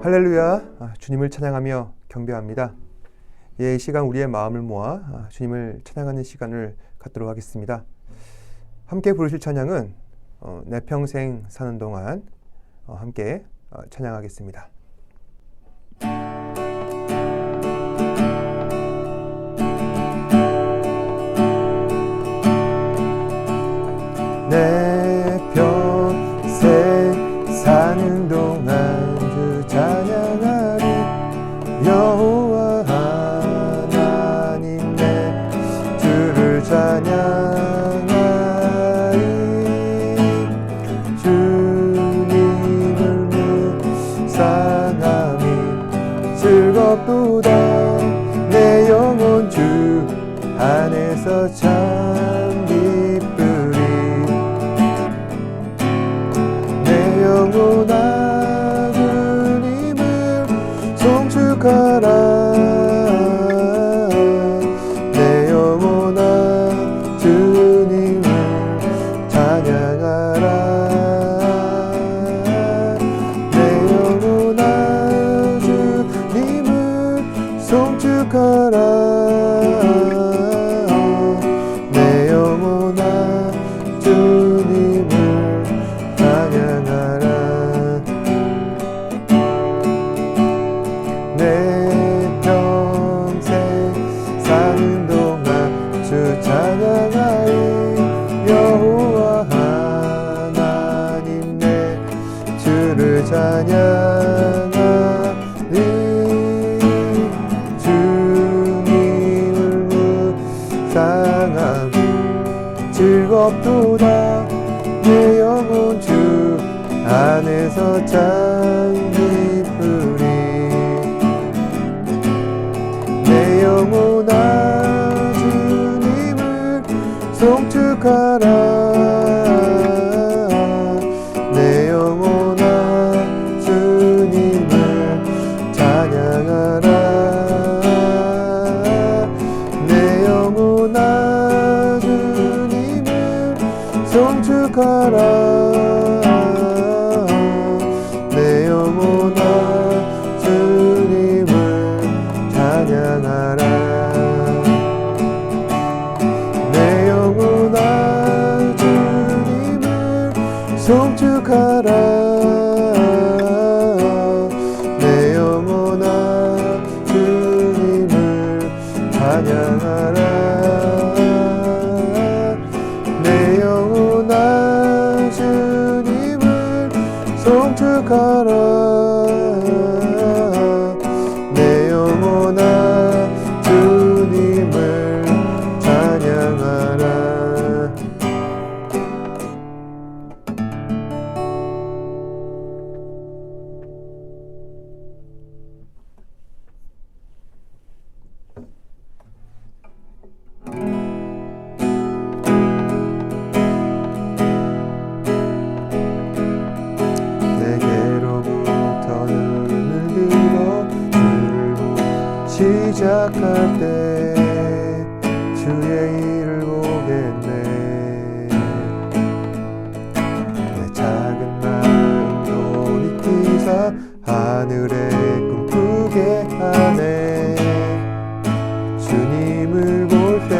할렐루야, 주님을 찬양하며 경배합니다. 이 시간 우리의 마음을 모아 주님을 찬양하는 시간을 갖도록 하겠습니다. 함께 부르실 찬양은 내 평생 사는 동안 함께 찬양하겠습니다. 내 평생 사는 동안 주 찬양하리. 여호와 하나님 내 주를 찬양하리. 주님을 묵상함이 즐겁도다. 내 영혼 주 안에서 참 기쁘리. 내 영혼아 주님을 송축하라. 내 영혼아 주님을 찬양하라. 내 영혼아 주님을 송축하라. 내 영혼아 주님을 찬양하라. 내 평생 사는 동안 주 찬양하리. 여호와 하나님 내 주를 찬양하리. 주님을 묵상함 즐겁도다. 내 영혼 주 안에서 참 기쁘리. 내 영혼아 주님을 송축하라. 내 영혼아 주님을 찬양하라. 내 영혼아 주님을 송축하라. 내 영혼아 주님을 찬양하라. 내 영혼아 주님을 송축하라. 내 영혼아 주님을 찬양하라. 내 영혼아 주님을 송축하라. 내 영혼아 주님을 찬양하라. 내게로부터 눈을 들어 주를 시작할 때 주의 일을 보겠네. 내 작은 마음 돌이키사 하늘에 꿈꾸게 하네. 주님을 볼 때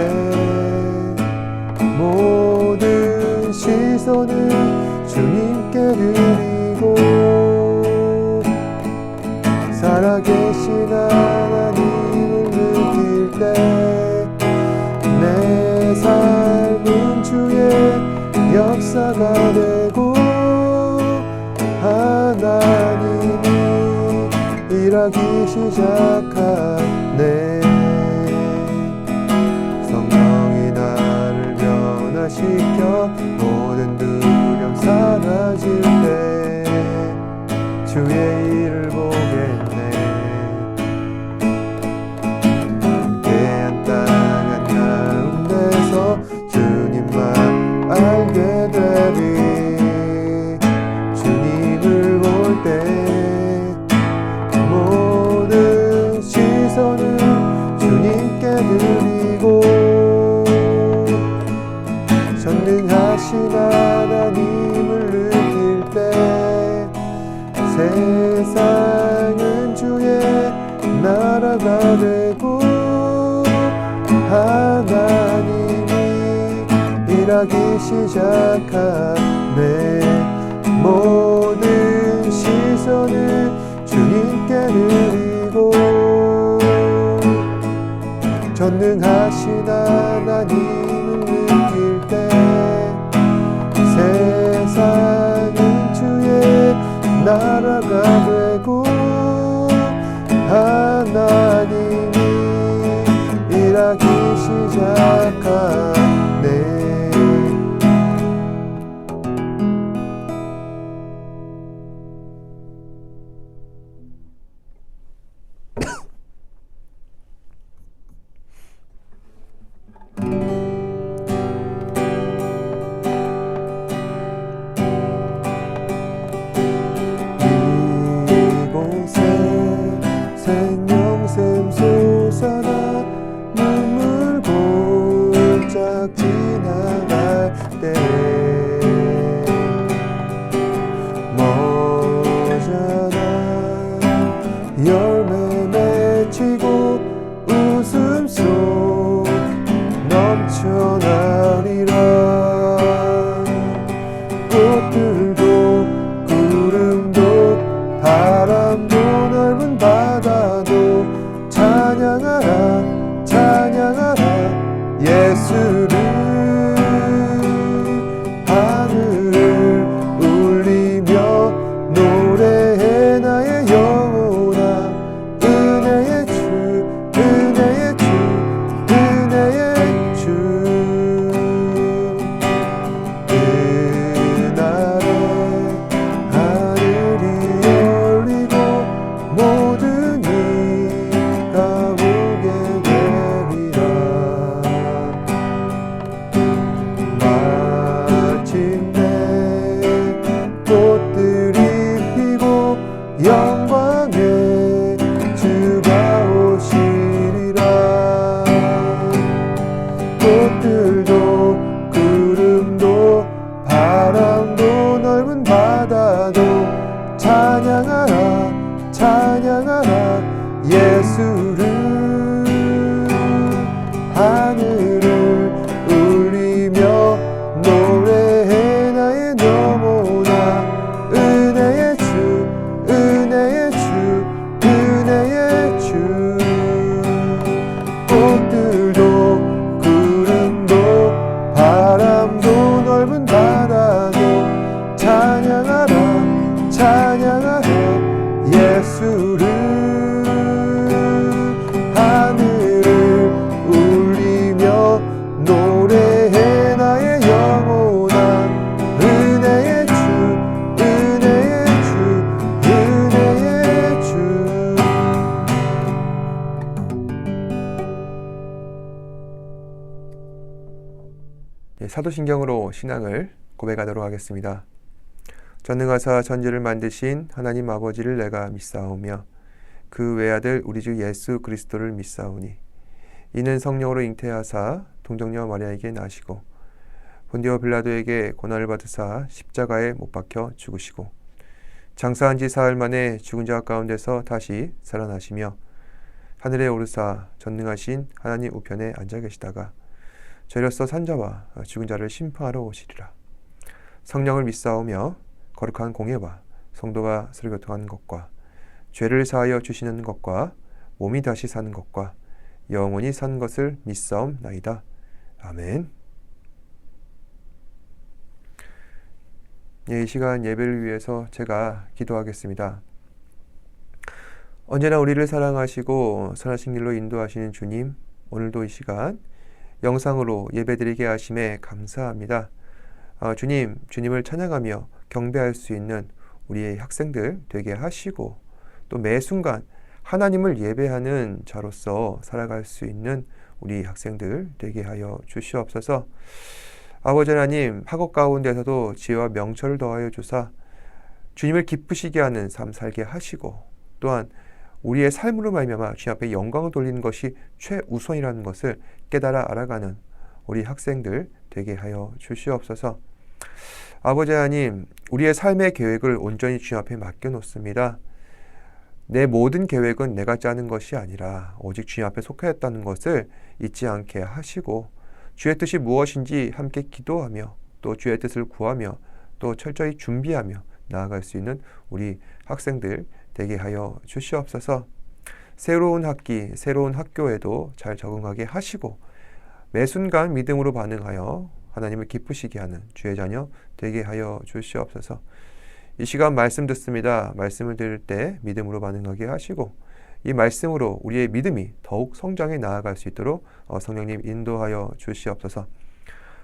모든 시선을 주님께 드리고 살아계신 하나님을 느낄 때 내 삶은 주의 역사가 되고 하나님이 일하기 시작하네. 성령이 나를 변화시켜 모든 두려움 사라질 때 주의 일을 보겠네. 깨한 땅 가운데서 주님만 알게 되리. 주님을 볼 때 모든 시선을 주님께 드리고 전능하신 하나님을 느낄 때 세상 되고 하나님이 일하기 시작하네. 모든 시선을 주님께 드리고 전능하신 하나님을 느낄 때 세상은 주의 나라가 되고 하나님이 일하기 시작하네. 생명샘 솟아나 눈물 골짝 지나갈 때 머잖아 열매 맺히고 웃음속 넘쳐나리라. 꽃들도 구름도 바람도 넓은 바다도 찬양하라 찬양하라 예수를. 하늘을 울리며 노래해 나의 영혼아. 은혜의 주 은혜의 주 은혜의 주. 그날에 하늘이 열리고 모든 이가 보게 되리라. 마침내 꽃들이 피고 영광의 주가 오시리라. 꽃들도 구름도 바람도 넓은 바다도 찬양하라 찬양하라 예수를. 하늘을 울리며 노래해 나의 영혼아. 은혜의 주 은혜의 주 은혜의 주. 꽃들도 구름도 바람도 넓은 바다도 찬양하라 찬양하라 예수를. 하늘을 울리며 노래해 나의 영혼아. 은혜의 주 은혜의 주 은혜의 주. 사도신경으로 신앙을 고백하도록 하겠습니다. 전능하사 천지를 만드신 하나님 아버지를 내가 믿사오며 그 외아들 우리 주 예수 그리스도를 믿사오니 이는 성령으로 잉태하사 동정녀 마리아에게 나시고 본디오 빌라도에게 고난을 받으사 십자가에 못 박혀 죽으시고 장사한 지 사흘 만에 죽은 자 가운데서 다시 살아나시며 하늘에 오르사 전능하신 하나님 우편에 앉아 계시다가 저희로서 산자와 죽은 자를 심판하러 오시리라. 성령을 믿사오며 거룩한 공예와 성도가 서로 교통하는 것과 죄를 사하여 주시는 것과 몸이 다시 사는 것과 영원히 사는 것을 믿사옵나이다. 아멘. 이 시간 예배를 위해서 제가 기도하겠습니다. 언제나 우리를 사랑하시고 선하신 길로 인도하시는 주님, 오늘도 이 시간 영상으로 예배드리게 하심에 감사합니다. 주님을 찬양하며 경배할 수 있는 우리의 학생들 되게 하시고 또 매 순간 하나님을 예배하는 자로서 살아갈 수 있는 우리 학생들 되게 하여 주시옵소서. 아버지 하나님, 학업 가운데서도 지혜와 명철을 더하여 주사 주님을 기쁘시게 하는 삶 살게 하시고 또한 우리의 삶으로 말미암아 주님 앞에 영광을 돌리는 것이 최우선이라는 것을 깨달아 알아가는 우리 학생들 되게 하여 주시옵소서. 아버지 하나님, 우리의 삶의 계획을 온전히 주님 앞에 맡겨놓습니다. 내 모든 계획은 내가 짜는 것이 아니라 오직 주님 앞에 속하였다는 것을 잊지 않게 하시고 주의 뜻이 무엇인지 함께 기도하며 또 주의 뜻을 구하며 또 철저히 준비하며 나아갈 수 있는 우리 학생들 되게 하여 주시옵소서. 새로운 학기, 새로운 학교에도 잘 적응하게 하시고 매 순간 믿음으로 반응하여 하나님을 기쁘시게 하는 주의 자녀 되게 하여 주시옵소서. 이 시간 말씀 듣습니다. 말씀을 들을 때 믿음으로 반응하게 하시고 이 말씀으로 우리의 믿음이 더욱 성장해 나아갈 수 있도록 성령님 인도하여 주시옵소서.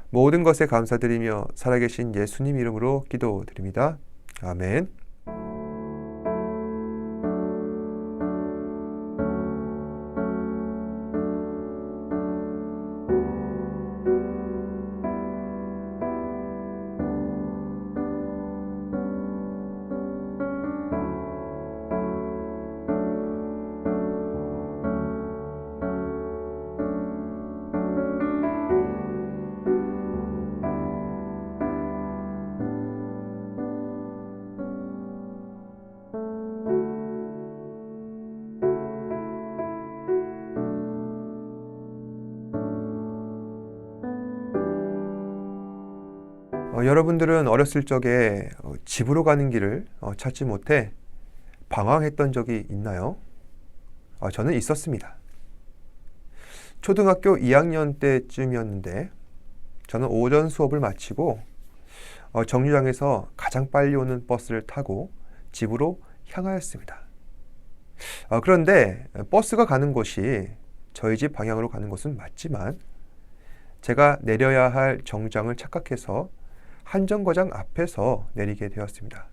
모든 것에 감사드리며 살아계신 예수님 이름으로 기도드립니다. 아멘. 여러분들은 어렸을 적에 집으로 가는 길을 찾지 못해 방황했던 적이 있나요? 저는 있었습니다. 초등학교 2학년 때쯤이었는데 저는 오전 수업을 마치고 정류장에서 가장 빨리 오는 버스를 타고 집으로 향하였습니다. 그런데 버스가 가는 곳이 저희 집 방향으로 가는 곳은 맞지만 제가 내려야 할 정류장을 착각해서 한 정거장 앞에서 내리게 되었습니다.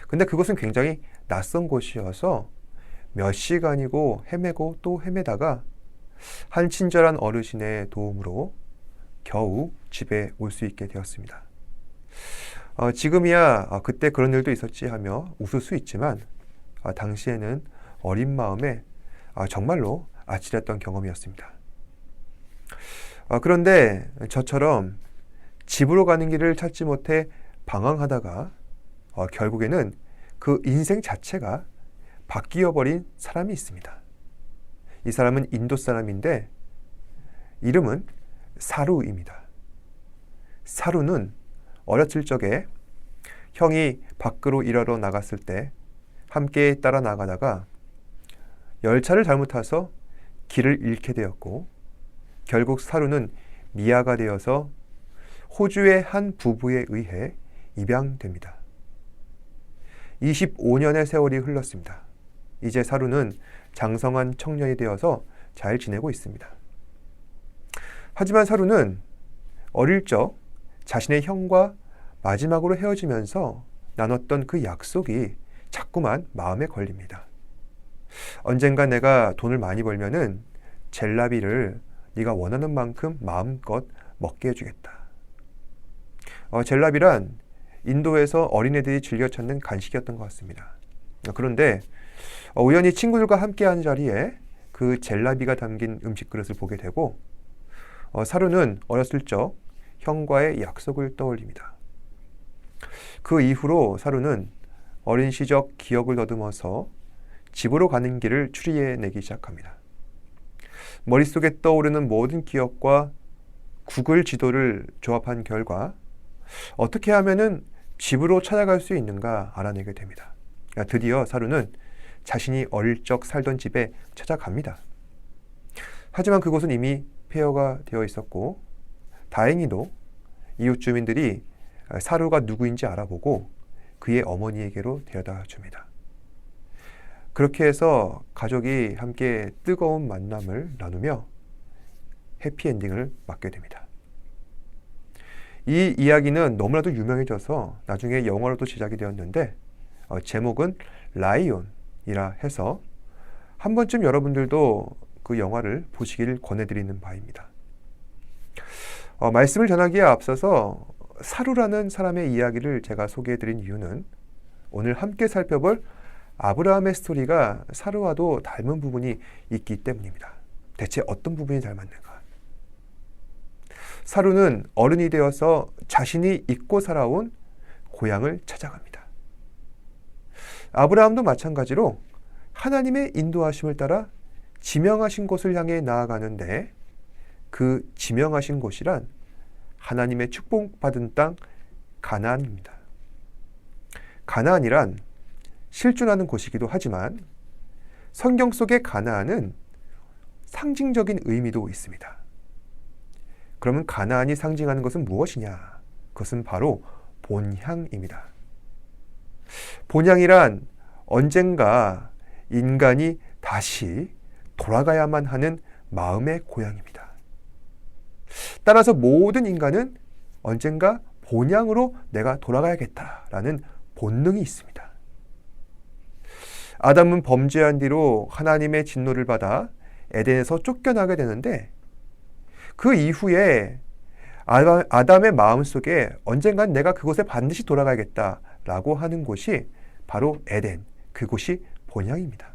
근데 그곳은 굉장히 낯선 곳이어서 몇 시간이고 헤매고 또 헤매다가 한 친절한 어르신의 도움으로 겨우 집에 올 수 있게 되었습니다. 지금이야 그때 그런 일도 있었지 하며 웃을 수 있지만 당시에는 어린 마음에 정말로 아찔했던 경험이었습니다. 그런데 저처럼 집으로 가는 길을 찾지 못해 방황하다가 결국에는 그 인생 자체가 바뀌어버린 사람이 있습니다. 이 사람은 인도 사람인데 이름은 사루입니다. 사루는 어렸을 적에 형이 밖으로 일하러 나갔을 때 함께 따라 나가다가 열차를 잘못 타서 길을 잃게 되었고 결국 사루는 미아가 되어서 호주의 한 부부에 의해 입양됩니다. 25년의 세월이 흘렀습니다. 이제 사루는 장성한 청년이 되어서 잘 지내고 있습니다. 하지만 사루는 어릴 적 자신의 형과 마지막으로 헤어지면서 나눴던 그 약속이 자꾸만 마음에 걸립니다. 언젠가 내가 돈을 많이 벌면은 젤라비를 네가 원하는 만큼 마음껏 먹게 해주겠다. 젤라비란 인도에서 어린애들이 즐겨 찾는 간식이었던 것 같습니다. 그런데 우연히 친구들과 함께하는 자리에 그 젤라비가 담긴 음식 그릇을 보게 되고 사루는 어렸을 적 형과의 약속을 떠올립니다. 그 이후로 사루는 어린 시적 기억을 더듬어서 집으로 가는 길을 추리해내기 시작합니다. 머릿속에 떠오르는 모든 기억과 구글 지도를 조합한 결과 어떻게 하면은 집으로 찾아갈 수 있는가 알아내게 됩니다. 드디어 사루는 자신이 어릴 적 살던 집에 찾아갑니다. 하지만 그곳은 이미 폐허가 되어 있었고 다행히도 이웃 주민들이 사루가 누구인지 알아보고 그의 어머니에게로 데려다 줍니다. 그렇게 해서 가족이 함께 뜨거운 만남을 나누며 해피엔딩을 맞게 됩니다. 이 이야기는 너무나도 유명해져서 나중에 영화로도 제작이 되었는데 제목은 라이온이라 해서 한 번쯤 여러분들도 그 영화를 보시기를 권해드리는 바입니다. 말씀을 전하기에 앞서서 사루라는 사람의 이야기를 제가 소개해드린 이유는 오늘 함께 살펴볼 아브라함의 스토리가 사루와도 닮은 부분이 있기 때문입니다. 대체 어떤 부분이 닮았는가? 사루는 어른이 되어서 자신이 잊고 살아온 고향을 찾아갑니다. 아브라함도 마찬가지로 하나님의 인도하심을 따라 지명하신 곳을 향해 나아가는데 그 지명하신 곳이란 하나님의 축복받은 땅 가나안입니다. 가나안이란 실존하는 곳이기도 하지만 성경 속의 가나안은 상징적인 의미도 있습니다. 그러면 가나안이 상징하는 것은 무엇이냐? 그것은 바로 본향입니다. 본향이란 언젠가 인간이 다시 돌아가야만 하는 마음의 고향입니다. 따라서 모든 인간은 언젠가 본향으로 내가 돌아가야겠다라는 본능이 있습니다. 아담은 범죄한 뒤로 하나님의 진노를 받아 에덴에서 쫓겨나게 되는데 그 이후에 아담의 마음속에 언젠간 내가 그곳에 반드시 돌아가야겠다라고 하는 곳이 바로 에덴, 그곳이 본향입니다.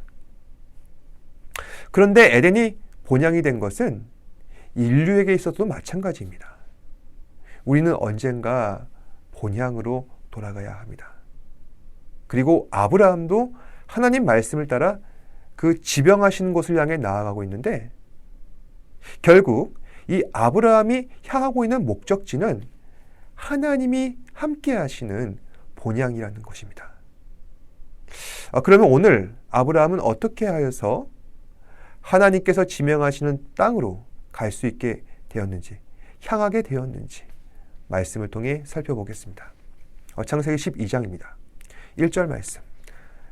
그런데 에덴이 본향이 된 것은 인류에게 있어서도 마찬가지입니다. 우리는 언젠가 본향으로 돌아가야 합니다. 그리고 아브라함도 하나님 말씀을 따라 그 지명하신 곳을 향해 나아가고 있는데 결국 이 아브라함이 향하고 있는 목적지는 하나님이 함께 하시는 본향이라는 것입니다. 그러면 오늘 아브라함은 어떻게 하여서 하나님께서 지명하시는 땅으로 갈 수 있게 되었는지, 향하게 되었는지 말씀을 통해 살펴보겠습니다. 창세기 12장입니다. 1절 말씀.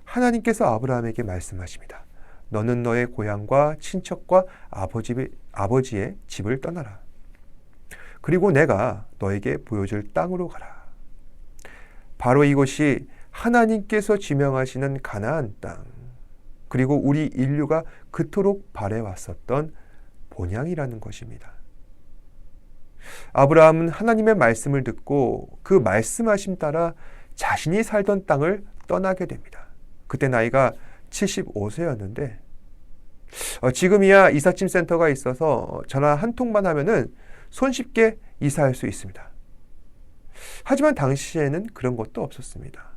하나님께서 아브라함에게 말씀하십니다. 너는 너의 고향과 친척과 아버지의 집을 떠나라. 그리고 내가 너에게 보여줄 땅으로 가라. 바로 이곳이 하나님께서 지명하시는 가나안 땅, 그리고 우리 인류가 그토록 바래왔었던 본향이라는 것입니다. 아브라함은 하나님의 말씀을 듣고 그 말씀하심 따라 자신이 살던 땅을 떠나게 됩니다. 그때 나이가 75세였는데 지금이야 이삿짐 센터가 있어서 전화 한 통만 하면은 손쉽게 이사할 수 있습니다. 하지만 당시에는 그런 것도 없었습니다.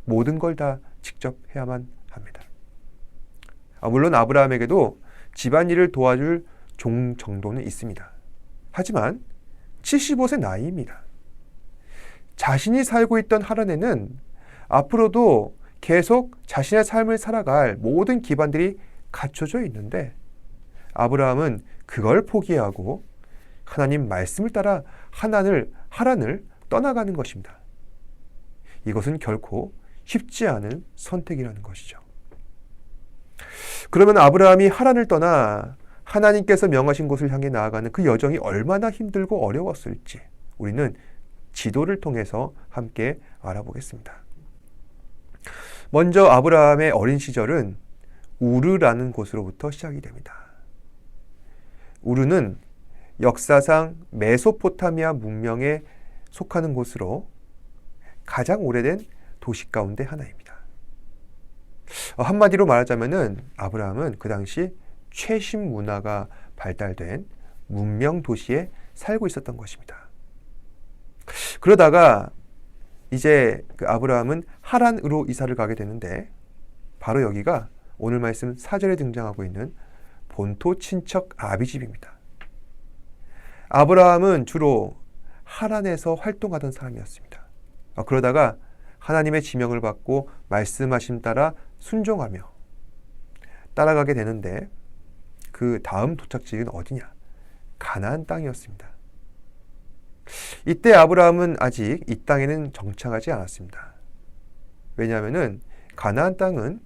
모든 걸 다 직접 해야만 합니다. 물론 아브라함에게도 집안일을 도와줄 종 정도는 있습니다. 하지만 75세 나이입니다. 자신이 살고 있던 하란에는 앞으로도 계속 자신의 삶을 살아갈 모든 기반들이 갖춰져 있는데 아브라함은 그걸 포기하고 하나님 말씀을 따라 하란을 떠나가는 것입니다. 이것은 결코 쉽지 않은 선택이라는 것이죠. 그러면 아브라함이 하란을 떠나 하나님께서 명하신 곳을 향해 나아가는 그 여정이 얼마나 힘들고 어려웠을지 우리는 지도를 통해서 함께 알아보겠습니다. 먼저 아브라함의 어린 시절은 우르라는 곳으로부터 시작이 됩니다. 우르는 역사상 메소포타미아 문명에 속하는 곳으로 가장 오래된 도시 가운데 하나입니다. 한마디로 말하자면은 아브라함은 그 당시 최신 문화가 발달된 문명 도시에 살고 있었던 것입니다. 그러다가 이제 그 아브라함은 하란으로 이사를 가게 되는데 바로 여기가 오늘 말씀 4절에 등장하고 있는 본토 친척 아비집입니다. 아브라함은 주로 하란에서 활동하던 사람이었습니다. 그러다가 하나님의 지명을 받고 말씀하심 따라 순종하며 따라가게 되는데 그 다음 도착지는 어디냐? 가나안 땅이었습니다. 이때 아브라함은 아직 이 땅에는 정착하지 않았습니다. 왜냐하면 가나안 땅은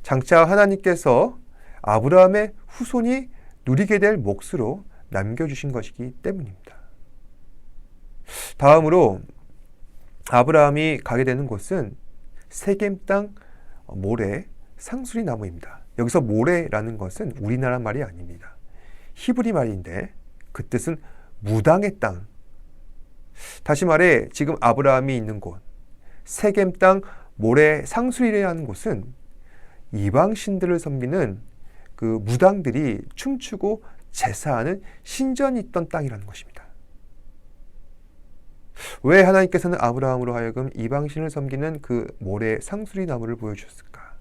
장차 하나님께서 아브라함의 후손이 누리게 될 몫으로 남겨주신 것이기 때문입니다. 다음으로 아브라함이 가게 되는 곳은 세겜 땅 모레 상수리 나무입니다. 여기서 모레라는 것은 우리나라 말이 아닙니다. 히브리 말인데 그 뜻은 무당의 땅. 다시 말해 지금 아브라함이 있는 곳 세겜 땅 모레 상수리라는 곳은 이방신들을 섬기는 그 무당들이 춤추고 제사하는 신전이 있던 땅이라는 것입니다. 왜 하나님께서는 아브라함으로 하여금 이방신을 섬기는 그 모래 상수리 나무를 보여주셨을까?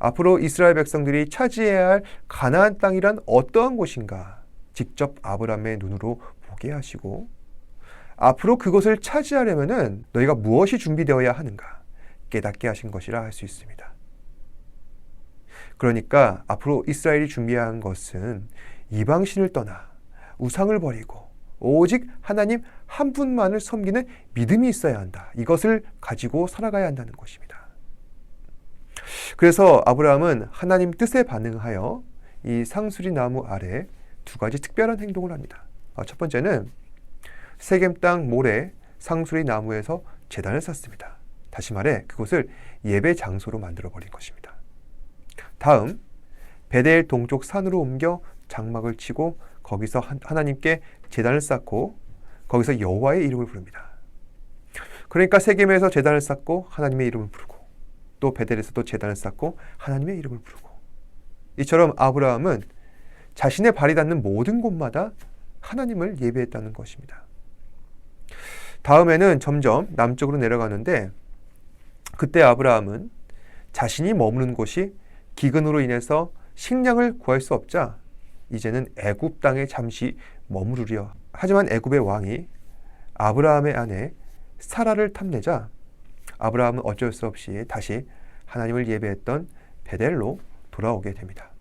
앞으로 이스라엘 백성들이 차지해야 할 가나안 땅이란 어떠한 곳인가 직접 아브라함의 눈으로 보게 하시고, 앞으로 그것을 차지하려면은 너희가 무엇이 준비되어야 하는가 깨닫게 하신 것이라 할 수 있습니다. 그러니까 앞으로 이스라엘이 준비해야 하는 것은 이방신을 떠나 우상을 버리고 오직 하나님 한 분만을 섬기는 믿음이 있어야 한다. 이것을 가지고 살아가야 한다는 것입니다. 그래서 아브라함은 하나님 뜻에 반응하여 이 상수리 나무 아래 두 가지 특별한 행동을 합니다. 첫 번째는 세겜 땅 모래 상수리 나무에서 제단을 쌓습니다. 다시 말해 그곳을 예배 장소로 만들어버린 것입니다. 다음 베델 동쪽 산으로 옮겨 장막을 치고 거기서 하나님께 제단을 쌓고 거기서 여호와의 이름을 부릅니다. 그러니까 세겜에서 제단을 쌓고 하나님의 이름을 부르고 또 베델에서도 제단을 쌓고 하나님의 이름을 부르고, 이처럼 아브라함은 자신의 발이 닿는 모든 곳마다 하나님을 예배했다는 것입니다. 다음에는 점점 남쪽으로 내려가는데, 그때 아브라함은 자신이 머무는 곳이 기근으로 인해서 식량을 구할 수 없자 이제는 애굽 땅에 잠시 머무르려. 하지만 애굽의 왕이 아브라함의 아내 사라를 탐내자 아브라함은 어쩔 수 없이 다시 하나님을 예배했던 베델로 돌아오게 됩니다.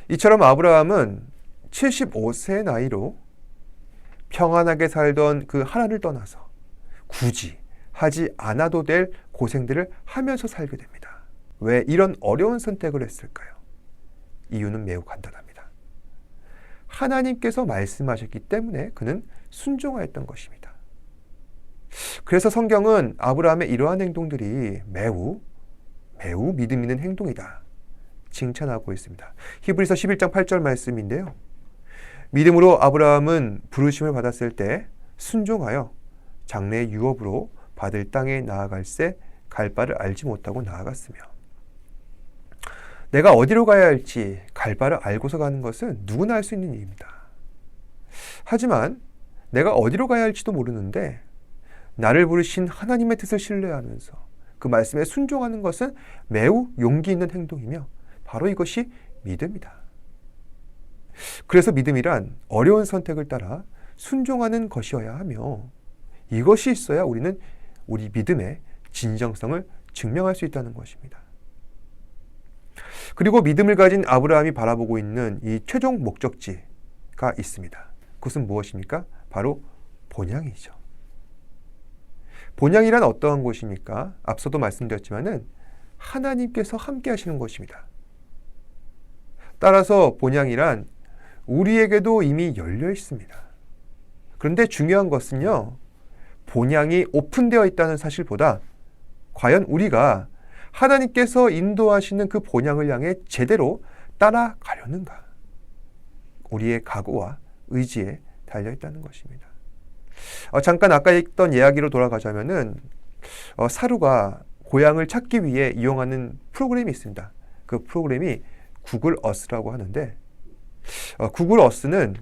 이처럼 아브라함은 75세의 나이로 평안하게 살던 그 하나님을 떠나서 굳이 하지 않아도 될 고생들을 하면서 살게 됩니다. 왜 이런 어려운 선택을 했을까요? 이유는 매우 간단합니다. 하나님께서 말씀하셨기 때문에 그는 순종하였던 것입니다. 그래서 성경은 아브라함의 이러한 행동들이 매우 믿음 있는 행동이다 칭찬하고 있습니다. 히브리서 11장 8절 말씀인데요. 믿음으로 아브라함은 부르심을 받았을 때 순종하여 장래의 유업으로 받을 땅에 나아갈새 갈 바를 알지 못하고 나아갔으며, 내가 어디로 가야 할지 갈 바를 알고서 가는 것은 누구나 할 수 있는 일입니다. 하지만 내가 어디로 가야 할지도 모르는데 나를 부르신 하나님의 뜻을 신뢰하면서 그 말씀에 순종하는 것은 매우 용기 있는 행동이며 바로 이것이 믿음이다. 그래서 믿음이란 어려운 선택을 따라 순종하는 것이어야 하며, 이것이 있어야 우리는 우리 믿음의 진정성을 증명할 수 있다는 것입니다. 그리고 믿음을 가진 아브라함이 바라보고 있는 이 최종 목적지가 있습니다. 그것은 무엇입니까? 바로 본향이죠. 본향이란 어떠한 곳입니까? 앞서도 말씀드렸지만은 하나님께서 함께 하시는 것입니다. 따라서 본향이란 우리에게도 이미 열려 있습니다. 그런데 중요한 것은요, 본향이 오픈되어 있다는 사실보다 과연 우리가 하나님께서 인도하시는 그 본향을 향해 제대로 따라가려는가, 우리의 각오와 의지에 달려 있다는 것입니다. 잠깐 아까 했던 이야기로 돌아가자면은 사루가 고향을 찾기 위해 이용하는 프로그램이 있습니다. 그 프로그램이 구글 어스라고 하는데, 구글 어스는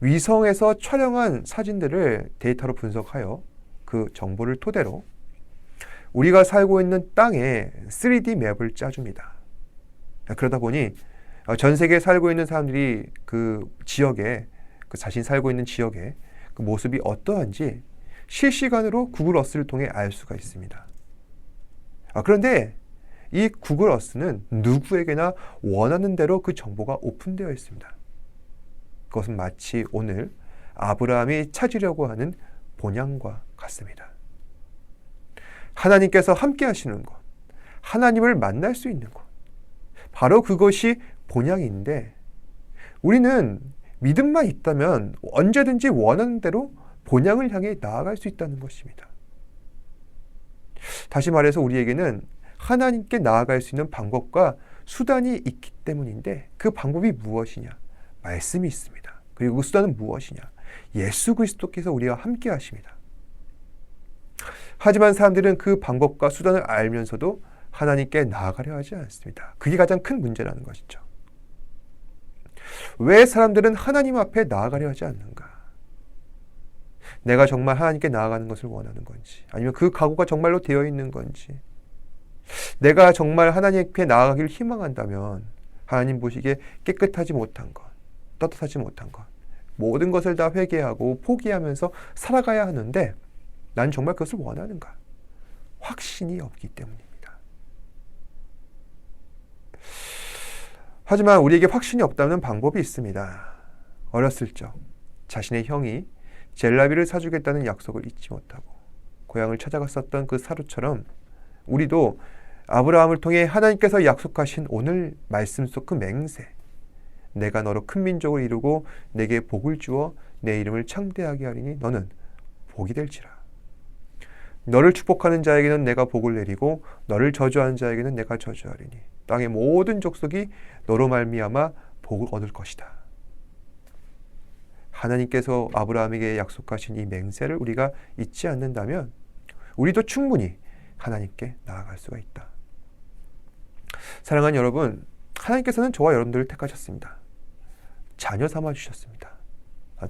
위성에서 촬영한 사진들을 데이터로 분석하여 그 정보를 토대로 우리가 살고 있는 땅에 3D 맵을 짜줍니다. 그러다 보니 전 세계에 살고 있는 사람들이 그 지역에, 그 자신이 살고 있는 지역에 그 모습이 어떠한지 실시간으로 구글 어스를 통해 알 수가 있습니다. 그런데 이 구글 어스는 누구에게나 원하는 대로 그 정보가 오픈되어 있습니다. 그것은 마치 오늘 아브라함이 찾으려고 하는 본향과 같습니다. 하나님께서 함께 하시는 곳, 하나님을 만날 수 있는 곳, 바로 그것이 본향인데, 우리는 믿음만 있다면 언제든지 원하는 대로 본향을 향해 나아갈 수 있다는 것입니다. 다시 말해서 우리에게는 하나님께 나아갈 수 있는 방법과 수단이 있기 때문인데, 그 방법이 무엇이냐? 말씀이 있습니다. 그리고 그 수단은 무엇이냐? 예수 그리스도께서 우리와 함께 하십니다. 하지만 사람들은 그 방법과 수단을 알면서도 하나님께 나아가려 하지 않습니다. 그게 가장 큰 문제라는 것이죠. 왜 사람들은 하나님 앞에 나아가려 하지 않는가? 내가 정말 하나님께 나아가는 것을 원하는 건지, 아니면 그 각오가 정말로 되어 있는 건지, 내가 정말 하나님께 나아가기를 희망한다면 하나님 보시기에 깨끗하지 못한 것, 떳떳하지 못한 것, 모든 것을 다 회개하고 포기하면서 살아가야 하는데 난 정말 그것을 원하는가? 확신이 없기 때문입니다. 하지만 우리에게 확신이 없다는 방법이 있습니다. 어렸을 적 자신의 형이 젤라비를 사주겠다는 약속을 잊지 못하고 고향을 찾아갔었던 그 사루처럼 우리도 아브라함을 통해 하나님께서 약속하신 오늘 말씀 속 그 맹세, 내가 너로 큰 민족을 이루고 내게 복을 주어 내 이름을 창대하게 하리니 너는 복이 될지라. 너를 축복하는 자에게는 내가 복을 내리고 너를 저주하는 자에게는 내가 저주하리니 땅의 모든 족속이 너로 말미암아 복을 얻을 것이다. 하나님께서 아브라함에게 약속하신 이 맹세를 우리가 잊지 않는다면 우리도 충분히 하나님께 나아갈 수가 있다. 사랑하는 여러분, 하나님께서는 저와 여러분들을 택하셨습니다. 자녀 삼아 주셨습니다.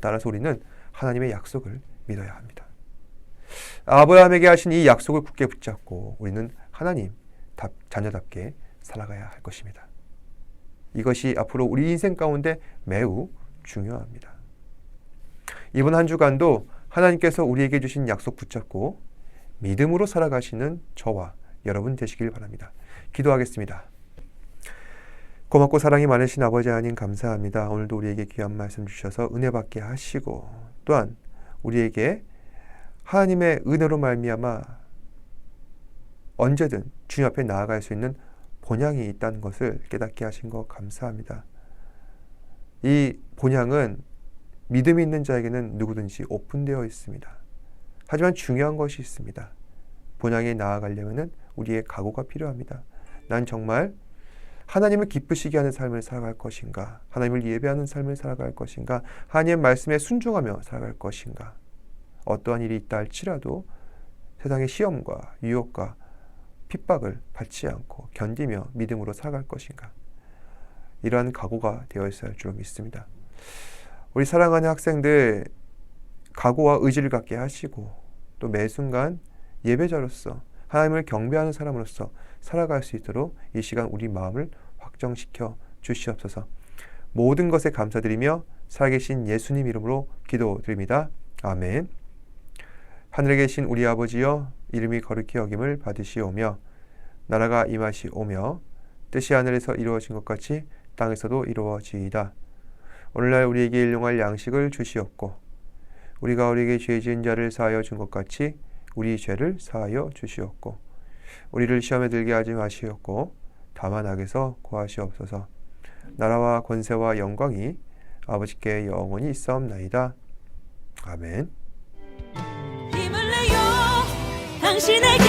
따라서 우리는 하나님의 약속을 믿어야 합니다. 아브라함에게 하신 이 약속을 굳게 붙잡고 우리는 하나님 자녀답게 살아가야 할 것입니다. 이것이 앞으로 우리 인생 가운데 매우 중요합니다. 이번 한 주간도 하나님께서 우리에게 주신 약속 붙잡고 믿음으로 살아가시는 저와 여러분 되시길 바랍니다. 기도하겠습니다. 고맙고 사랑이 많으신 아버지 하나님 감사합니다. 오늘도 우리에게 귀한 말씀 주셔서 은혜 받게 하시고 또한 우리에게 하나님의 은혜로 말미암아 언제든 주님 앞에 나아갈 수 있는 본향이 있다는 것을 깨닫게 하신 것 감사합니다. 이 본향은 믿음이 있는 자에게는 누구든지 오픈되어 있습니다. 하지만 중요한 것이 있습니다. 본향에 나아가려면 우리의 각오가 필요합니다. 난 정말 하나님을 기쁘시게 하는 삶을 살아갈 것인가? 하나님을 예배하는 삶을 살아갈 것인가? 하나님의 말씀에 순종하며 살아갈 것인가? 어떠한 일이 있다 할지라도 세상의 시험과 유혹과 핍박을 받지 않고 견디며 믿음으로 살아갈 것인가? 이러한 각오가 되어 있어야 할 줄 믿습니다. 우리 사랑하는 학생들 각오와 의지를 갖게 하시고 또 매 순간 예배자로서 하나님을 경배하는 사람으로서 살아갈 수 있도록 이 시간 우리 마음을 확정시켜 주시옵소서. 모든 것에 감사드리며 살아계신 예수님 이름으로 기도드립니다. 아멘. 하늘에 계신 우리 아버지여 이름이 거룩히 여김을 받으시오며 나라가 임하시오며 뜻이 하늘에서 이루어진 것 같이 땅에서도 이루어지이다. 오늘날 우리에게 일용할 양식을 주시옵고 우리가 우리에게 죄 지은 자를 사하여 준 것 같이 우리 죄를 사하여 주시옵고 우리를 시험에 들게 하지 마시옵고 다만 악에서 구하시옵소서. 나라와 권세와 영광이 아버지께 영원히 있사옵나이다. 아멘. 힘을 내요 당신에게